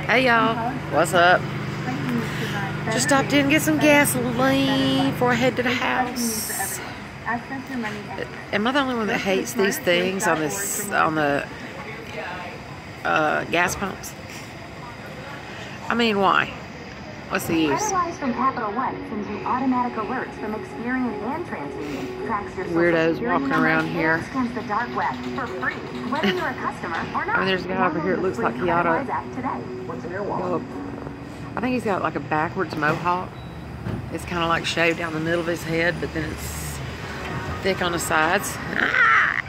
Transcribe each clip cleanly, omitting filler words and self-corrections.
Hey y'all, what's up? Just stopped in to get some gasoline before I head to the house. Am I the only one that hates these things on the gas pumps? I mean, why? What's the use? From Capital One sends you automatic alerts from Experian and TransUnion. Tracks your weirdos walking around here. The dark web for free, whether you're a customer or not. I mean, there's a guy over here. It looks like he ought to. Well, I think he's got like a backwards mohawk. It's kind of like shaved down the middle of his head, but then it's thick on the sides. Ah!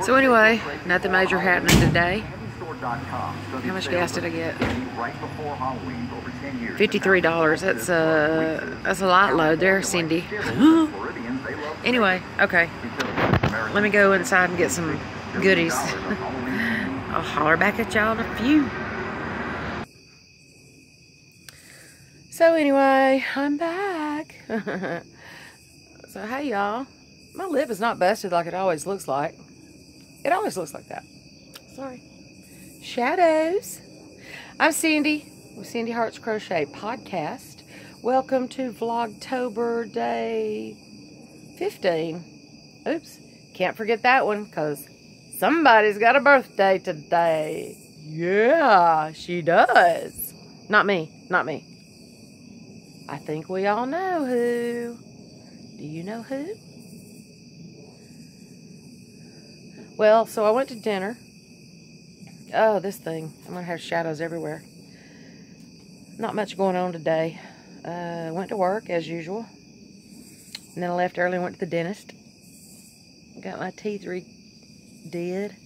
So anyway, nothing major happening today. How much gas did I get? $53. That's a light load there, Cindy. Anyway, okay. Let me go inside and get some goodies. I'll holler back at y'all in a few. So anyway, I'm back. So hey y'all. My lip is not busted like it always looks like. It always looks like that. Sorry. Shadows. I'm Cindy with Cindy Hearts Crochet Podcast. Welcome to Vlogtober day 15. Oops, can't forget that one because somebody's got a birthday today. Yeah, she does. Not me, not me. I think we all know who. Do you know who? Well, so I went to dinner. Oh, this thing. I'm going to have shadows everywhere. Not much going on today. Went to work, as usual. And then I left early and went to the dentist. Got my teeth redid.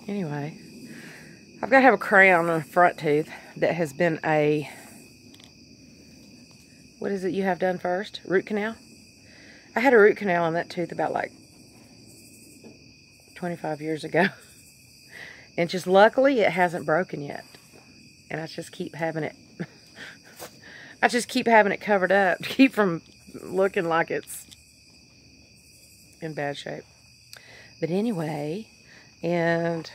Anyway. I've got to have a crown on the front tooth that has been a... What is it you have done first? Root canal? I had a root canal on that tooth about like 25 years ago. And just luckily it hasn't broken yet. And I just keep having it I just keep having it covered up to keep from looking like it's in bad shape. But anyway, and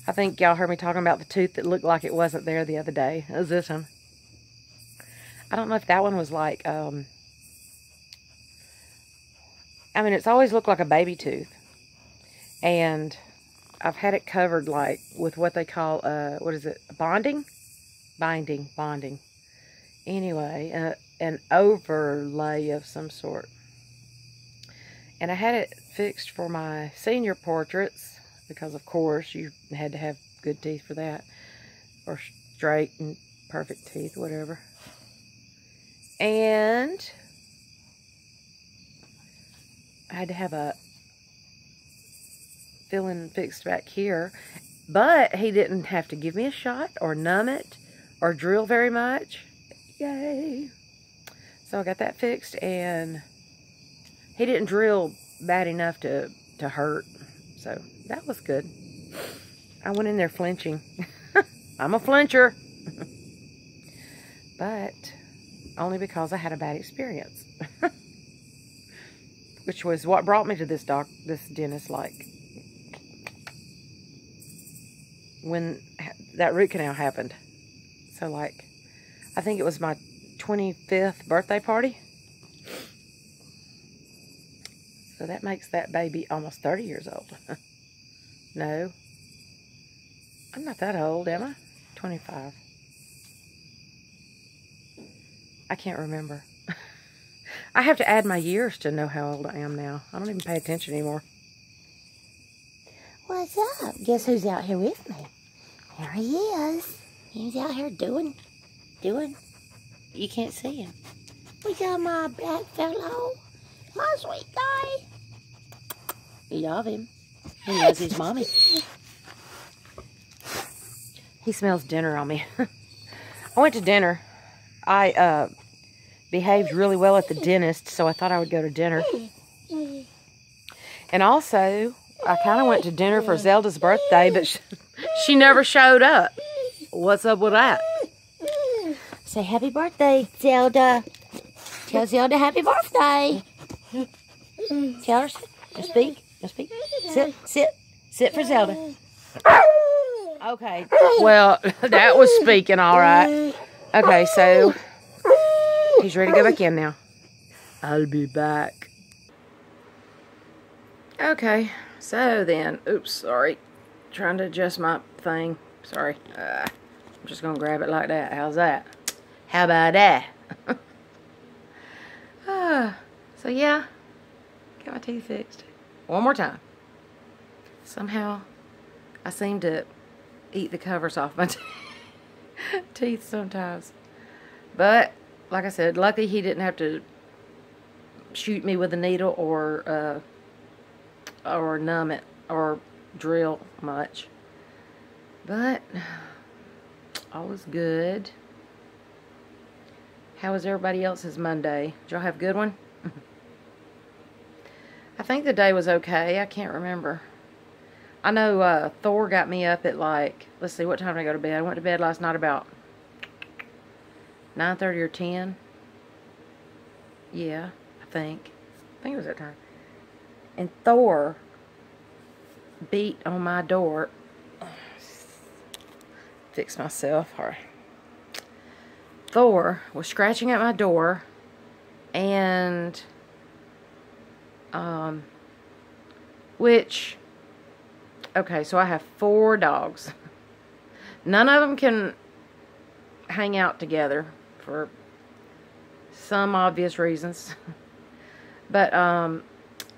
I think y'all heard me talking about the tooth that looked like it wasn't there the other day. It was this one. I don't know if that one was like I mean, it's always looked like a baby tooth. And I've had it covered like with what they call, what is it? Bonding? Bonding. Anyway, an overlay of some sort. And I had it fixed for my senior portraits because, of course, you had to have good teeth for that. Or straight and perfect teeth, whatever. And I had to have a filling fixed back here, but he didn't have to give me a shot or numb it or drill very much. Yay. So I got that fixed, and he didn't drill bad enough to hurt, so that was good. I went in there flinching. I'm a flincher. But only because I had a bad experience. Which was what brought me to this dentist, like when that root canal happened. So like, I think it was my 25th birthday party. So that makes that baby almost 30 years old. No. I'm not that old, am I? 25. I can't remember. I have to add my years to know how old I am now. I don't even pay attention anymore. What's up? Guess who's out here with me? There he is. He's out here doing. You can't see him. We got my black fellow. My sweet guy. You love him. He loves his mommy. He smells dinner on me. I went to dinner. I behaved really well at the dentist, so I thought I would go to dinner. And also, I kind of went to dinner for Zelda's birthday, but she never showed up. What's up with that? Say happy birthday, Zelda. Tell Zelda happy birthday. Tell her. Speak. Sit for Zelda. Okay, well, that was speaking all right. Okay, so he's ready to go back in now. I'll be back. Okay, so then, oops, sorry. Trying to adjust my thing. Sorry. I'm just going to grab it like that. How's that? How about that? So yeah, got my teeth fixed. One more time. Somehow, I seem to eat the covers off my teeth sometimes. But, like I said, luckily he didn't have to shoot me with a needle or numb it or drill much. But, all is good. How was everybody else's Monday? Did y'all have a good one? I think the day was okay. I can't remember. I know Thor got me up at like, let's see, what time did I go to bed? I went to bed last night about 9:30 or 10. Yeah, I think it was that time. And Thor beat on my door. Fix myself. All right. Thor was scratching at my door, and which, okay, so I have 4 dogs. None of them can hang out together for some obvious reasons. But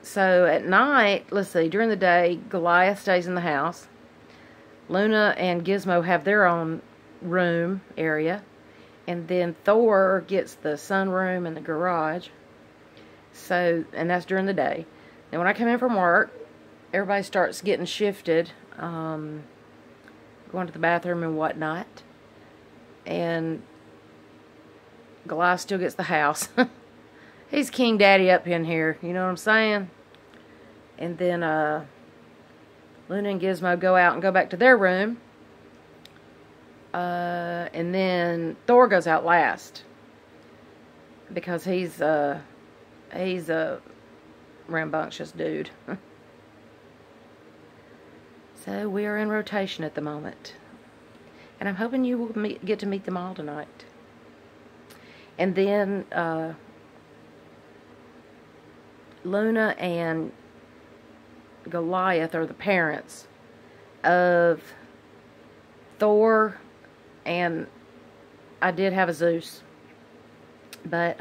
so at night, let's see, during the day, Goliath stays in the house. Luna and Gizmo have their own room area. And then Thor gets the sunroom and the garage. So, and that's during the day. And when I come in from work, everybody starts getting shifted, going to the bathroom and whatnot. And Goliath still gets the house. He's King Daddy up in here, you know what I'm saying? And then Luna and Gizmo go out and go back to their room. And then Thor goes out last, because he's a rambunctious dude. So we are in rotation at the moment, and I'm hoping you will get to meet them all tonight. And then Luna and Goliath are the parents of Thor. And I did have a Zeus, but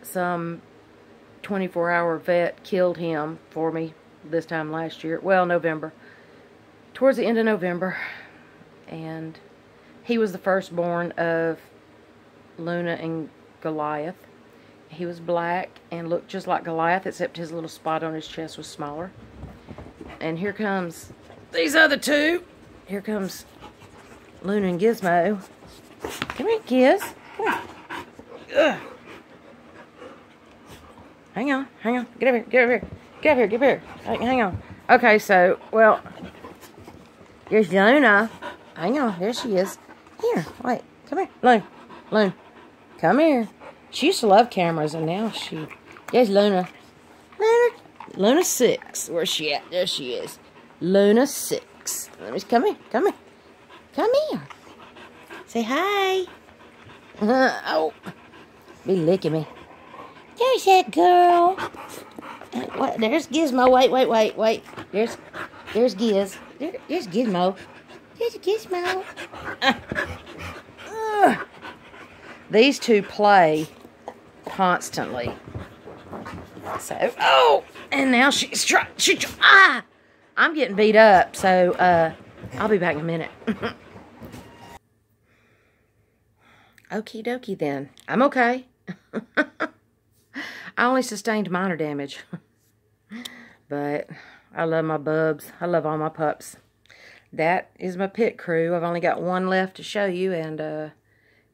some 24-hour vet killed him for me this time last year. Well, November. Towards the end of November. And he was the firstborn of Luna and Goliath. He was black and looked just like Goliath, except his little spot on his chest was smaller. And here comes these other two. Here comes Luna and Gizmo. Come here, Giz. Come here. Ugh. Hang on. Get over here. Get over here. Hang on. Okay, so, well, here's Luna. Hang on. There she is. Here, wait. Come here. Luna. Come here. She used to love cameras, and now she... There's Luna. Luna 6. Where's she at? There she is. Luna 6. Let me... Come here. Come here. Say hi. Oh. Be licking me. There's that girl. What? There's Gizmo. Wait. There's Giz. There's Gizmo. There's Gizmo. These two play constantly. So, oh, and now she's trying. I'm getting beat up. So, I'll be back in a minute. Okie dokie then. I'm okay. I only sustained minor damage. But I love my bubs. I love all my pups. That is my pit crew. I've only got one left to show you, and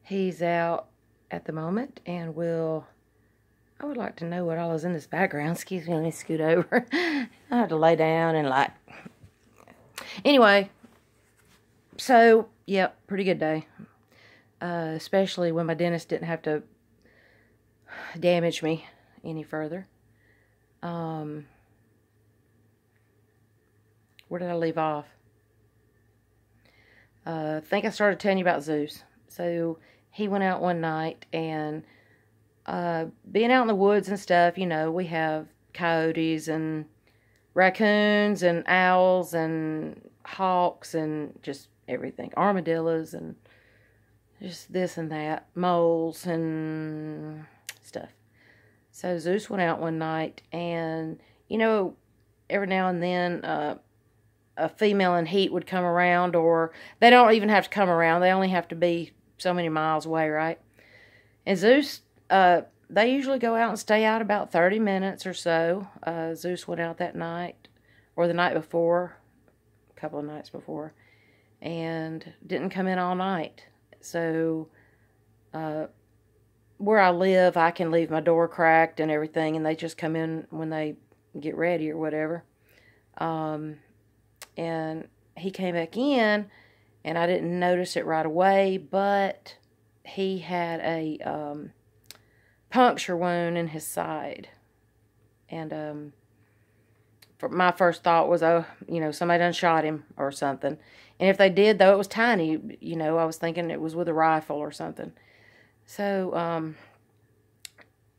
he's out at the moment, and I would like to know what all is in this background. Excuse me, let me scoot over. I have to lay down and like... Anyway, so, yep, pretty good day. Especially when my dentist didn't have to damage me any further. where did I leave off? I think I started telling you about Zeus. So he went out one night, and being out in the woods and stuff, you know, we have coyotes and raccoons and owls and hawks and just everything. Armadillos and just this and that. Moles and stuff. So Zeus went out one night, and, you know, every now and then a female in heat would come around, or they don't even have to come around. They only have to be so many miles away, right? And Zeus, they usually go out and stay out about 30 minutes or so. Zeus went out that night, or the night before, a couple of nights before, and didn't come in all night. So, where I live, I can leave my door cracked and everything, and they just come in when they get ready or whatever. And he came back in, and I didn't notice it right away, but he had a puncture wound in his side. And my first thought was, oh, you know, somebody done shot him or something. And if they did, though it was tiny, you know, I was thinking it was with a rifle or something. So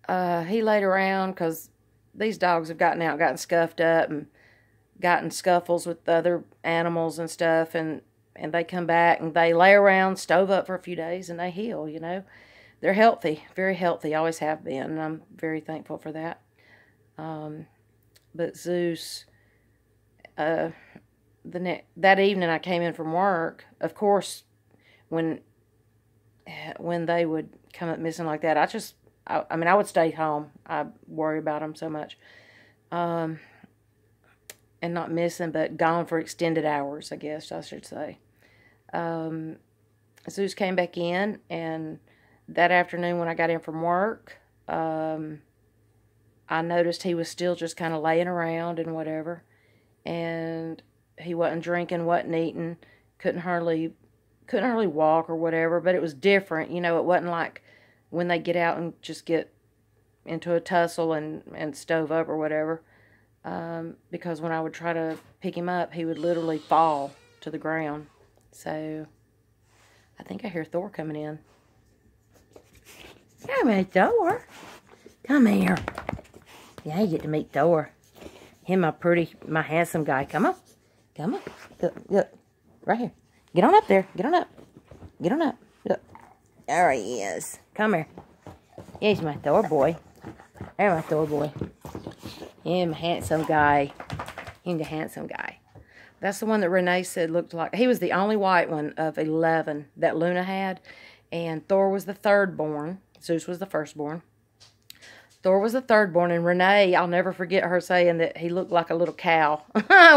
he laid around, because these dogs have gotten scuffed up and gotten scuffles with other animals and stuff, and they come back and they lay around, stove up for a few days, and they heal, you know. They're healthy, very healthy, always have been, and I'm very thankful for that. But Zeus, that evening I came in from work, of course, when they would come up missing like that, I mean, I would stay home. I worry about them so much. And not missing, but gone for extended hours, I guess I should say. Zeus came back in, and that afternoon when I got in from work, I noticed he was still just kind of laying around and whatever. And he wasn't drinking, wasn't eating, couldn't hardly walk or whatever, but it was different. You know, it wasn't like when they get out and just get into a tussle and stove up or whatever. Because when I would try to pick him up, he would literally fall to the ground. So, I think I hear Thor coming in. Come here, Thor. Come here. Yeah, you get to meet Thor. Him, my handsome guy. Come on. Come on. Look. Right here. Get on up there. Get on up. Get on up. Look. There he is. Come here. Here's my Thor boy. There's my Thor boy. Him, handsome guy. Him, the handsome guy. That's the one that Renee said looked like. He was the only white one of 11 that Luna had. And Thor was the third born. Zeus was the firstborn. Thor was the third born. And Renee, I'll never forget her saying that he looked like a little cow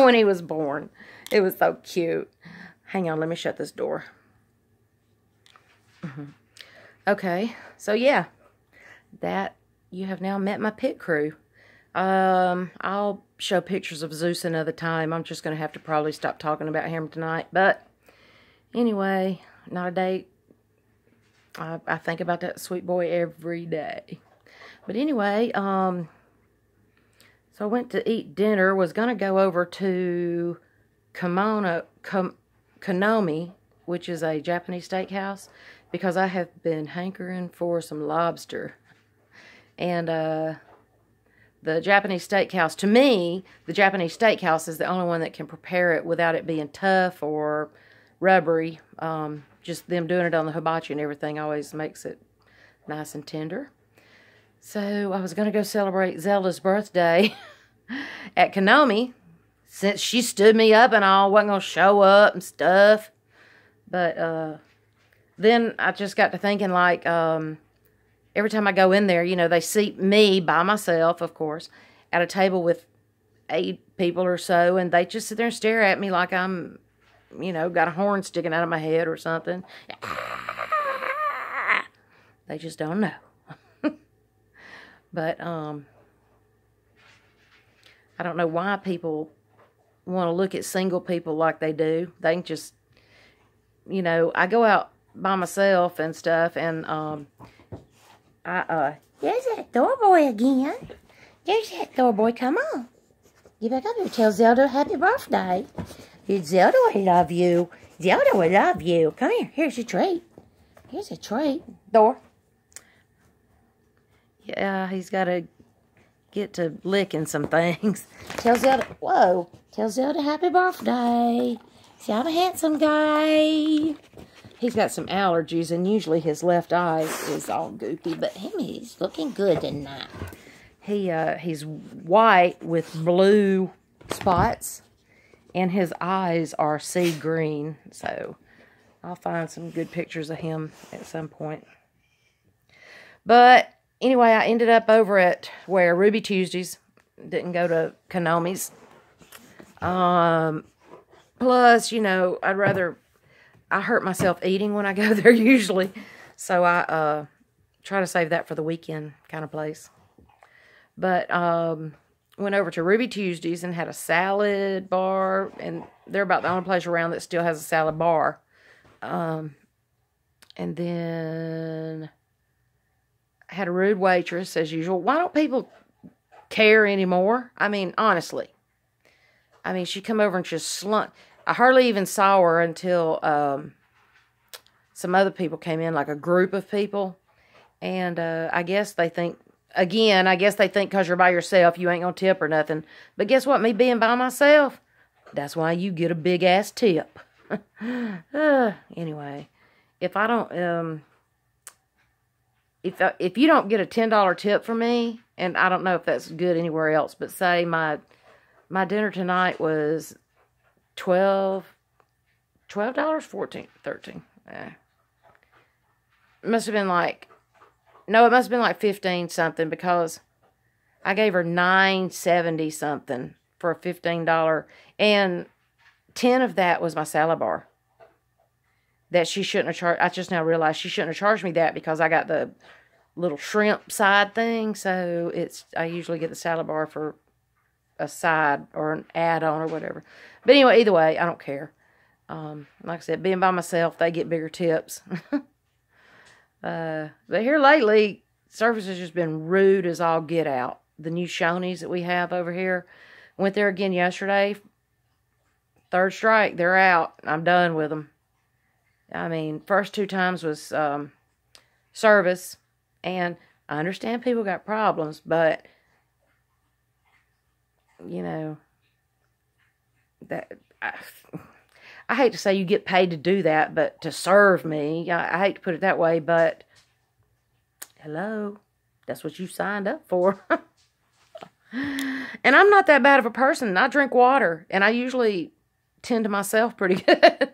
when he was born. It was so cute. Hang on, let me shut this door. Okay, so yeah. That, you have now met my pit crew. I'll show pictures of Zeus another time. I'm just going to have to probably stop talking about him tonight. But anyway, not a day. I think about that sweet boy every day. But anyway, so I went to eat dinner. Was going to go over to Konomi, which is a Japanese steakhouse, because I have been hankering for some lobster. And, the Japanese steakhouse, to me, the Japanese steakhouse is the only one that can prepare it without it being tough or rubbery. Just them doing it on the hibachi and everything always makes it nice and tender. So I was going to go celebrate Zelda's birthday at Konomi, since she stood me up and all, wasn't going to show up and stuff. But then I just got to thinking, like, every time I go in there, you know, they seat me by myself, of course, at a table with 8 people or so, and they just sit there and stare at me like I'm, you know, got a horn sticking out of my head or something. They just don't know. But, I don't know why people want to look at single people like they do. They can just, you know, I go out by myself and stuff, and, there's that Thor boy again. There's that Thor boy. Come on. Get back up here. Tell Zelda happy birthday. Zelda will love you. Zelda will love you. Come here. Here's your treat. Here's a treat. Door. Yeah, he's got to get to licking some things. Tell Zelda, whoa. Tell Zelda happy birthday. See, I'm a handsome guy. He's got some allergies, and usually his left eye is all goopy, but he's looking good tonight. He's white with blue spots, and his eyes are sea green. So I'll find some good pictures of him at some point. But anyway, I ended up over at where Ruby Tuesdays. Didn't go to Konomi's. Plus, you know, I hurt myself eating when I go there usually. So I try to save that for the weekend kind of place. But went over to Ruby Tuesdays and had a salad bar. And they're about the only place around that still has a salad bar. And then I had a rude waitress as usual. Why don't people care anymore? I mean, honestly. I mean, she come over and just slunk. I hardly even saw her until some other people came in, like a group of people. And I guess they think, again, because you're by yourself, you ain't going to tip or nothing. But guess what? Me being by myself, that's why you get a big-ass tip. Anyway, if I don't, if you don't get a $10 tip from me, and I don't know if that's good anywhere else, but say my dinner tonight was $12, $14, $13. It must have been like, no, it must have been like 15 something, because I gave her $9.70 something for a $15, and 10 of that was my salad bar. That she shouldn't have charged. I just now realized she shouldn't have charged me that, because I got the little shrimp side thing. So I usually get the salad bar for a side or an add-on or whatever. But anyway, either way, I don't care. Like I said, being by myself, they get bigger tips. But here lately, service has just been rude as all get out. The new Shoney's that we have over here. Went there again yesterday. Third strike, they're out. I'm done with them. I mean, first 2 times was service. And I understand people got problems, but, you know, that I hate to say you get paid to do that, but to serve me, I hate to put it that way, but hello, that's what you signed up for. And I'm not that bad of a person. I drink water, and I usually tend to myself pretty good.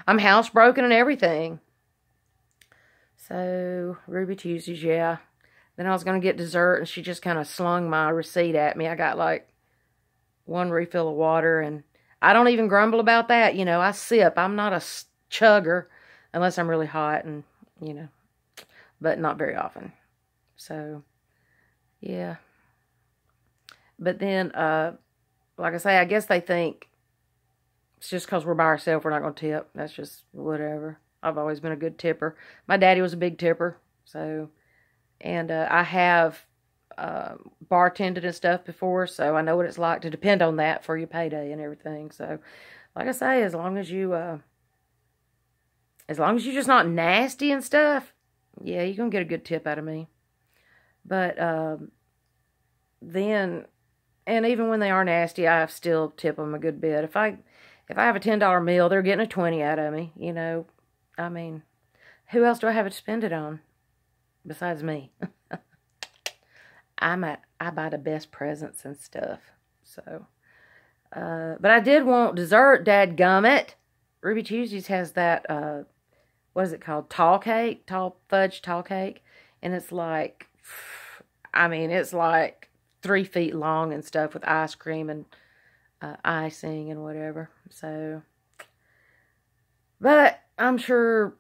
I'm housebroken and everything. So, Ruby Tuesdays, yeah. Then I was going to get dessert, and she just kind of slung my receipt at me. I got like 1 refill of water, and I don't even grumble about that. You know, I sip. I'm not a chugger unless I'm really hot, and, you know, but not very often. So, yeah. But then, like I say, I guess they think it's just because we're by ourselves, we're not going to tip. That's just whatever. I've always been a good tipper. My daddy was a big tipper. So, and I have bartended and stuff before, so I know what it's like to depend on that for your payday and everything. So, like I say, as long as you're just not nasty and stuff, yeah, you're going to get a good tip out of me. But then, and even when they are nasty, I still tip them a good bit. If I have a $10 meal, they're getting a 20 out of me, you know. I mean, who else do I have to spend it on besides me? I buy the best presents and stuff. So, but I did want dessert, dadgummit. Ruby Tuesdays has that, what is it called? Tall fudge tall cake. And it's like, I mean, it's like 3 feet long and stuff with ice cream and icing and whatever. So, but I'm sure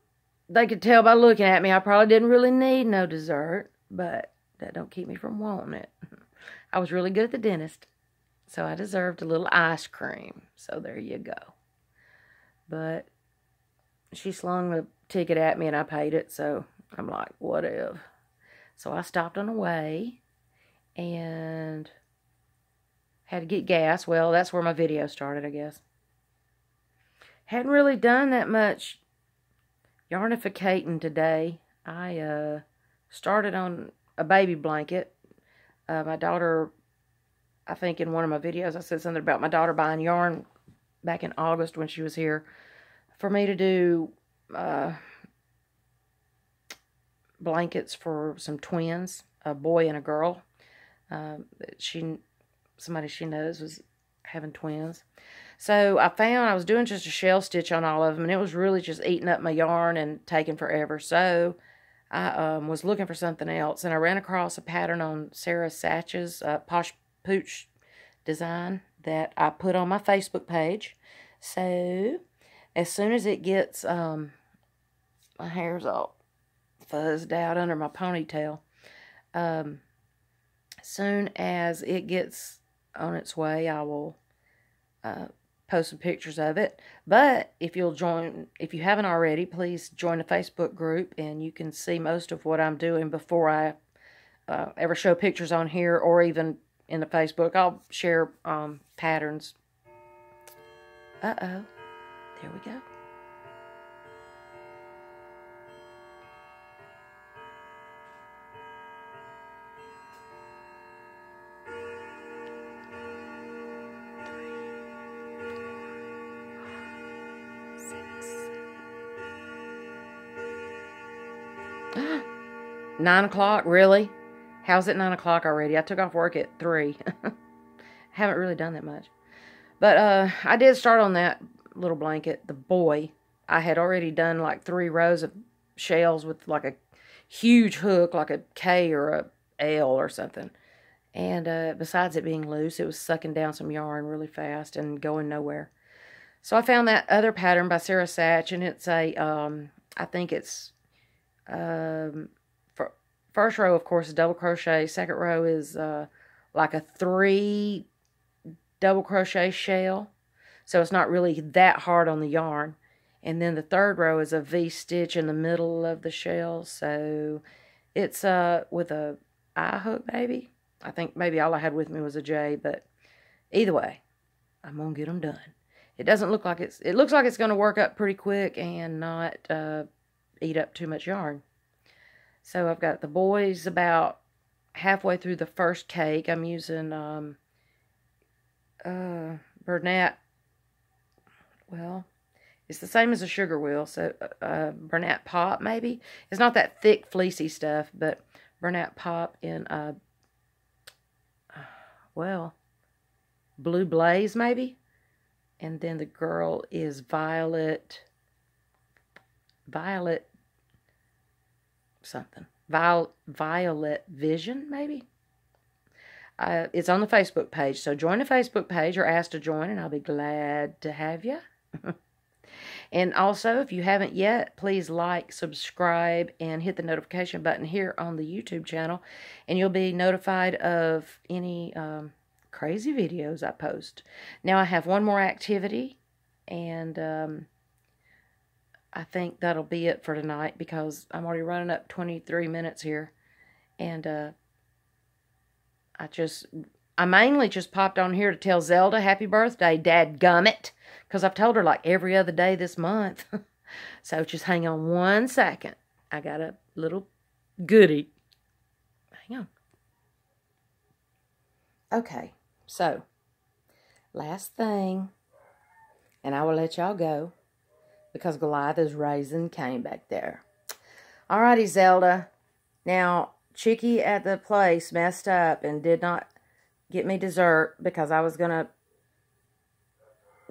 they could tell by looking at me I probably didn't really need no dessert, but that don't keep me from wanting it. I was really good at the dentist, so I deserved a little ice cream. So there you go. But she slung the ticket at me and I paid it, so I'm like, whatever. So I stopped on the way and Had to get gas. Well, that's where my video started, I guess. Hadn't really done that much yarnificating today. I started on a baby blanket. My daughter, I think in one of my videos, I said something about my daughter buying yarn back in August when she was here for me to do blankets for some twins, a boy and a girl. Somebody she knows was having twins. So I found I was doing just a shell stitch on all of them, and it was really just eating up my yarn and taking forever. So I was looking for something else, and I ran across a pattern on Sarah Satch's Posh Pooch design that I put on my Facebook page. So as soon as it gets, my hair's all fuzzed out under my ponytail. As soon as it gets on its way, I will post some pictures of it. But if you haven't already, please join the Facebook group, and you can see most of what I'm doing before I ever show pictures on here or even in the Facebook. I'll share patterns. Uh-oh. There we go. Ah, 9 o'clock, really? How's it 9 o'clock already? I took off work at 3. Haven't really done that much. But I did start on that little blanket, the boy. I had already done like 3 rows of shells with like a huge hook, like a K or a L or something. And besides it being loose, it was sucking down some yarn really fast and going nowhere. So I found that other pattern by Sarah Satch, and it's a, I think it's, first row, of course, is double crochet. Second row is like a 3 double crochet shell. So it's not really that hard on the yarn. And then the third row is a V-stitch in the middle of the shell. So it's with a I hook, maybe. I think maybe all I had with me was a J, but either way, I'm going to get them done. It doesn't look like it looks like it's going to work up pretty quick and not eat up too much yarn. So I've got the boys about halfway through the first cake. I'm using Bernat. Well, it's the same as a sugar wheel, so Bernat Pop maybe. It's not that thick fleecy stuff, but Bernat Pop in well, Blue Blaze maybe. And then the girl is Violet something. Violet Vision, maybe? It's on the Facebook page. So join the Facebook page, or ask to join, and I'll be glad to have you. And also, if you haven't yet, please like, subscribe, and hit the notification button here on the YouTube channel. And you'll be notified of any crazy videos I post. Now, I have one more activity, and I think that'll be it for tonight, because I'm already running up 23 minutes here. And I mainly just popped on here to tell Zelda happy birthday, dadgummit, because I've told her like every other day this month. So just hang on one second. I got a little goodie. Hang on. Okay, so last thing, and I will let y'all go, because Goliath's raisin came back there. Alrighty, Zelda. Now, Chicky at the place messed up and did not get me dessert, because I was going to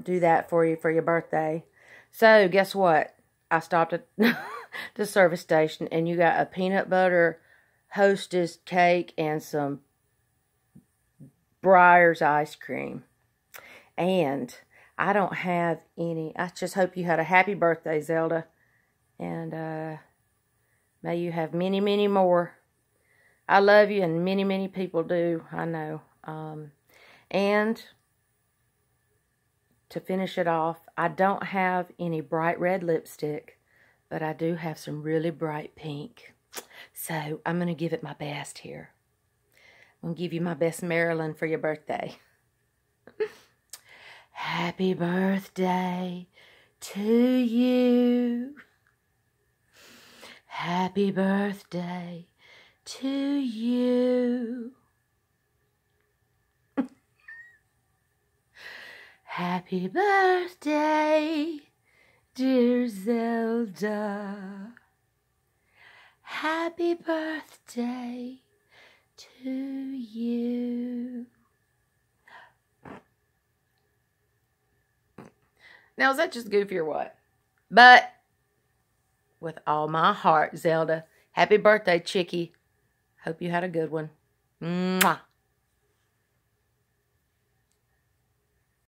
do that for you for your birthday. So, guess what? I stopped at the service station, and you got a peanut butter Hostess cake and some Breyers ice cream. And I don't have any. I just hope you had a happy birthday, Zelda. And may you have many, many more. I love you, and many, many people do. I know. And to finish it off, I don't have any bright red lipstick, but I do have some really bright pink. So I'm going to give it my best here. I'm going to give you my best Marilyn for your birthday. Happy birthday to you. Happy birthday to you. Happy birthday, dear Zelda. Happy birthday to you. Now, is that just goofy or what? But with all my heart, Zelda. Happy birthday, Chickie. Hope you had a good one. Mwah.